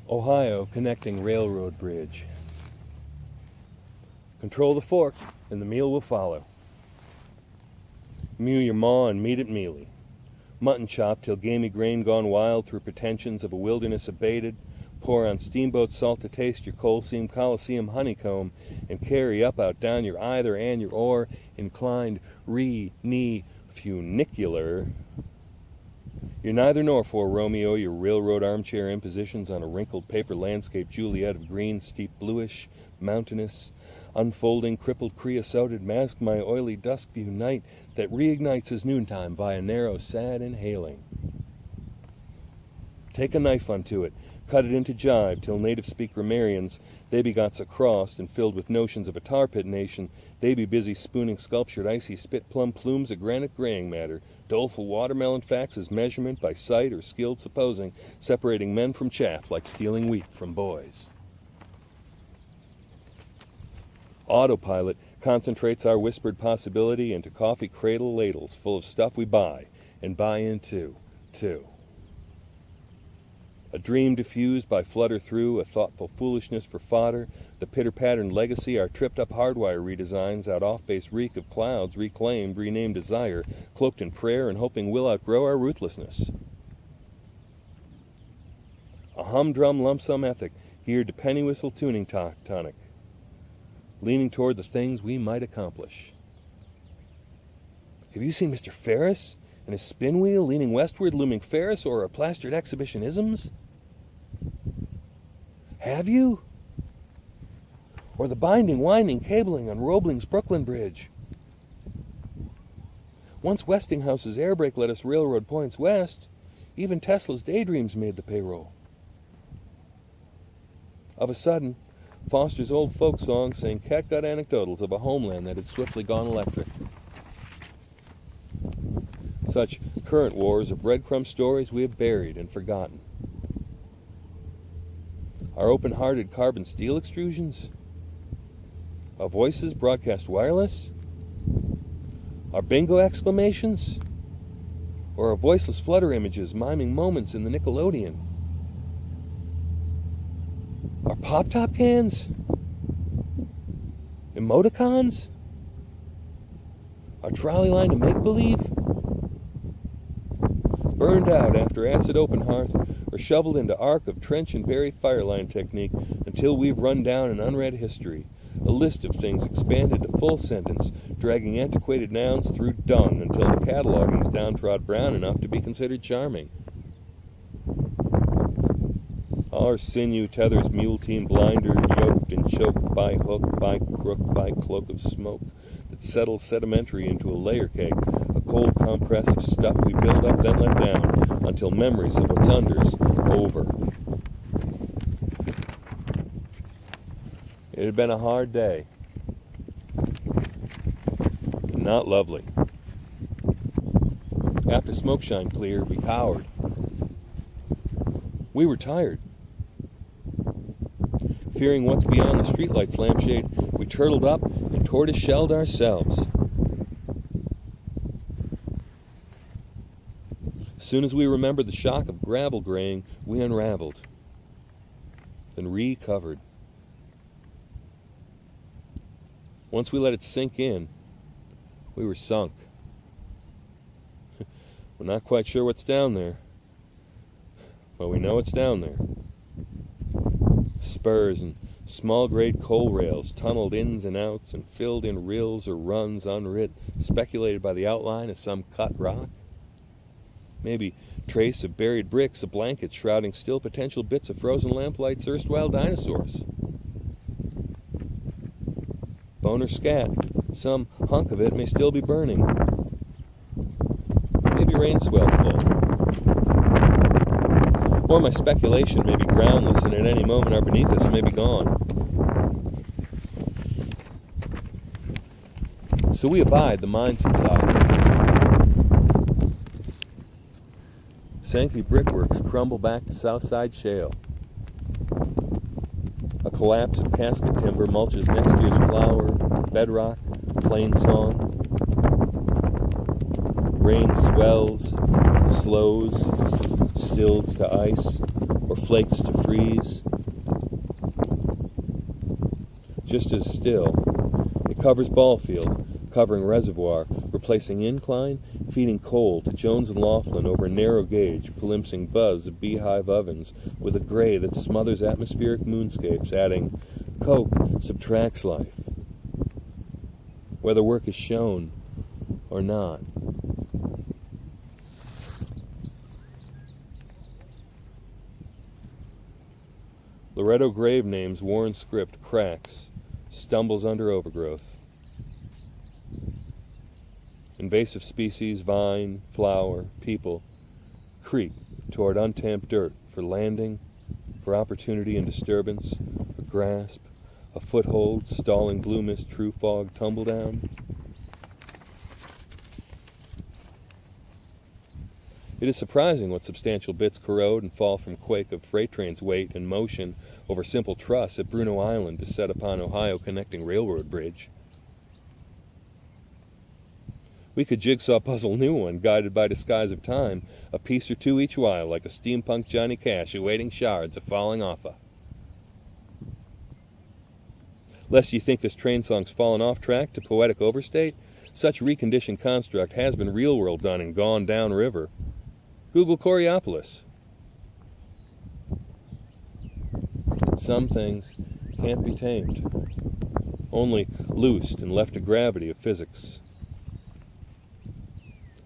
Ohio connecting railroad bridge. Control the fork, and the meal will follow. Mew your maw and meet at mealy. Mutton chop till gamey grain gone wild through pretensions of a wilderness abated. Pour on steamboat salt to taste your coal seam coliseum honeycomb, and carry up out down your either and your or inclined knee funicular. You're neither nor for Romeo, your railroad armchair impositions on a wrinkled paper landscape Juliet of green, steep bluish, mountainous, unfolding, crippled, creosoted, mask my oily dusk view night that reignites as noontime by a narrow, sad inhaling. Take a knife unto it, cut it into jive, till native-speak grammarians, they be got so crossed and filled with notions of a tar-pit nation, they be busy spooning sculptured icy spit plum plumes of granite graying matter, doleful watermelon facts as measurement by sight or skilled supposing, separating men from chaff like stealing wheat from boys. Autopilot concentrates our whispered possibility into coffee cradle ladles full of stuff we buy, and buy into, too. A dream diffused by flutter through, a thoughtful foolishness for fodder, the pitter-patterned legacy our tripped-up hardwire redesigns out off-base reek of clouds reclaimed, renamed desire, cloaked in prayer and hoping we'll outgrow our ruthlessness. A humdrum lump-sum ethic geared to penny-whistle tuning tonic, leaning toward the things we might accomplish. Have you seen Mr. Ferris and his spin wheel leaning westward, looming Ferris or a plastered exhibitionisms? Have you? Or the binding, winding cabling on Roebling's Brooklyn Bridge? Once Westinghouse's air brake let us railroad points west, even Tesla's daydreams made the payroll. Of a sudden, Foster's old folk song sang catgut anecdotals of a homeland that had swiftly gone electric. Such current wars of breadcrumb stories we have buried and forgotten. Our open-hearted carbon steel extrusions? Our voices broadcast wireless? Our bingo exclamations? Or our voiceless flutter images miming moments in the Nickelodeon? Our pop-top cans? Emoticons? Our trolley line to make-believe? Burned out after acid open hearth, or shoveled into arc of trench and bury fireline technique until we've run down an unread history, a list of things expanded to full sentence, dragging antiquated nouns through dung until the cataloging's downtrod brown enough to be considered charming. Our sinew tethers mule team blinder, yoked and choked by hook, by crook, by cloak of smoke that settles sedimentary into a layer cake, a cold compress of stuff we build up then let down until memories of what's under's over. It had been a hard day, and not lovely. After Smokeshine clear, we cowered. We were tired. Fearing what's beyond the streetlight's lampshade, we turtled up and tortoise-shelled ourselves. As soon as we remembered the shock of gravel graying, we unraveled, then recovered. Once we let it sink in, we were sunk. We're not quite sure what's down there, but we know it's down there. Spurs and small-grade coal rails, tunneled ins and outs and filled in rills or runs unwrit, speculated by the outline of some cut rock. Maybe trace of buried bricks, a blanket shrouding still potential bits of frozen lamplights, erstwhile dinosaurs. Bone or scat, some hunk of it may still be burning. Maybe rain swell full. Or my speculation may be groundless, and at any moment are beneath us may be gone. So we abide the mind subsidence. Sankey brickworks crumble back to Southside shale. A collapse of casket timber mulches next year's flower, bedrock, plain song. Rain swells, slows, stills to ice, or flakes to freeze. Just as still, it covers ball field, covering reservoir, replacing incline, feeding coal to Jones and Laughlin over a narrow gauge, palimpsing buzz of beehive ovens with a gray that smothers atmospheric moonscapes, adding, Coke subtracts life, whether work is shown or not. Loretto grave names worn script cracks, stumbles under overgrowth. Invasive species, vine, flower, people, creep toward untamped dirt for landing, for opportunity and disturbance, for grasp, a foothold, stalling blue mist, true fog, tumble down. It is surprising what substantial bits corrode and fall from quake of freight trains' weight and motion over simple truss at Bruno Island to set upon Ohio connecting railroad bridge. We could jigsaw puzzle new one, guided by disguise of time, a piece or two each while, like a steampunk Johnny Cash awaiting shards of falling offa. Lest ye think this train song's fallen off track to poetic overstate, such reconditioned construct has been real world done and gone down river. Google Coriopolis. Some things can't be tamed, only loosed and left to gravity of physics.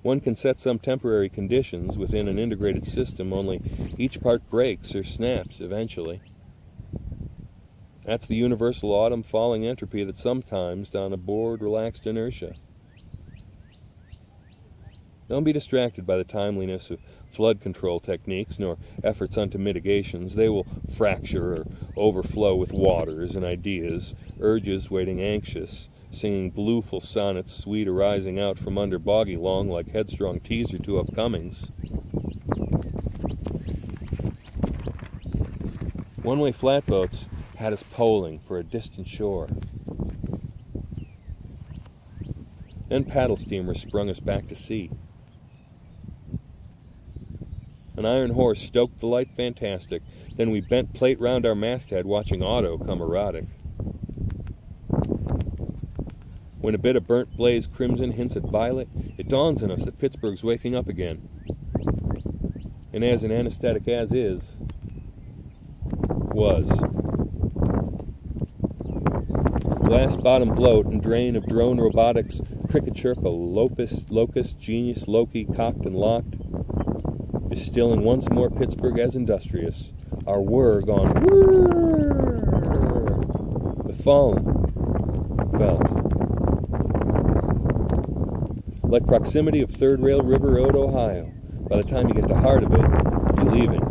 One can set some temporary conditions within an integrated system, only each part breaks or snaps eventually. That's the universal autumn falling entropy that sometimes down a bored, relaxed inertia. Don't be distracted by the timeliness of flood control techniques, nor efforts unto mitigations. They will fracture or overflow with waters and ideas, urges waiting anxious, singing blueful sonnets, sweet arising out from under boggy long like headstrong teaser to upcomings. One-way flatboats had us poling for a distant shore. Then paddle steamers sprung us back to sea. An iron horse stoked the light fantastic. Then we bent plate round our masthead, watching Otto come erotic. When a bit of burnt blaze crimson hints at violet, it dawns on us that Pittsburgh's waking up again. And as an anesthetic as is, was. Glass-bottom bloat and drain of drone robotics, cricket chirp, a locust, genius, Loki, cocked and locked, is stilling once more Pittsburgh as industrious. Our whir gone whirr. The fallen felt. Like proximity of Third Rail River Road, Ohio. By the time you get to heart of it, you're leaving.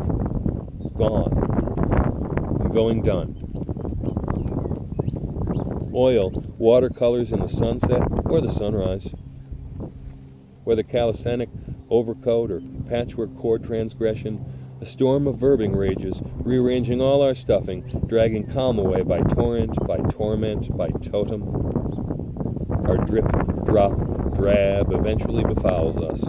Gone. And going done. Oil, watercolors in the sunset or the sunrise. Whether calisthenic, overcoat, or patchwork chord transgression, a storm of verbing rages, rearranging all our stuffing, dragging calm away by torrent, by torment, by totem. Our drip, drop, drab eventually befouls us.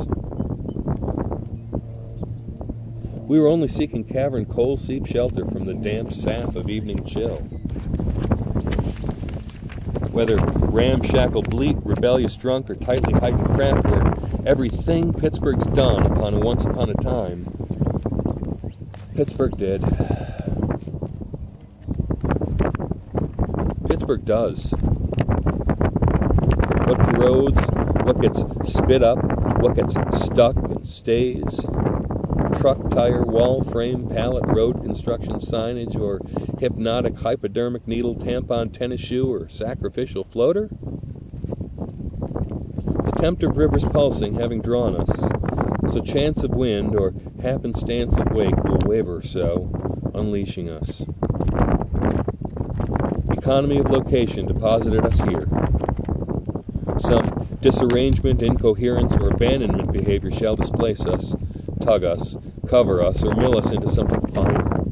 We were only seeking cavern coal seep shelter from the damp sap of evening chill. Whether ramshackle bleat, rebellious drunk, or tightly heightened craft work, everything Pittsburgh's done once upon a time, Pittsburgh did. Pittsburgh does. What corrodes, what gets spit up, what gets stuck and stays. Truck, tire, wall, frame, pallet, road construction, signage, or hypnotic hypodermic needle, tampon, tennis shoe, or sacrificial floater? The tempter rivers pulsing having drawn us, so chance of wind or happenstance of wake will waver so, unleashing us. Economy of location deposited us here. Some disarrangement, incoherence, or abandonment behavior shall displace us, tug us, cover us, or mill us into something finer.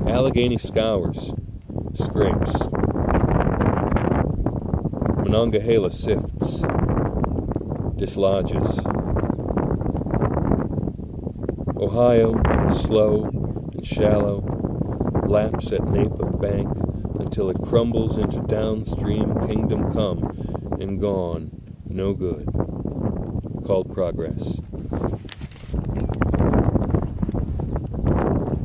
Allegheny scours, scrapes. Monongahela sifts, dislodges. Ohio, slow and shallow, laps at nape of bank until it crumbles into downstream kingdom come and gone, no good, called progress.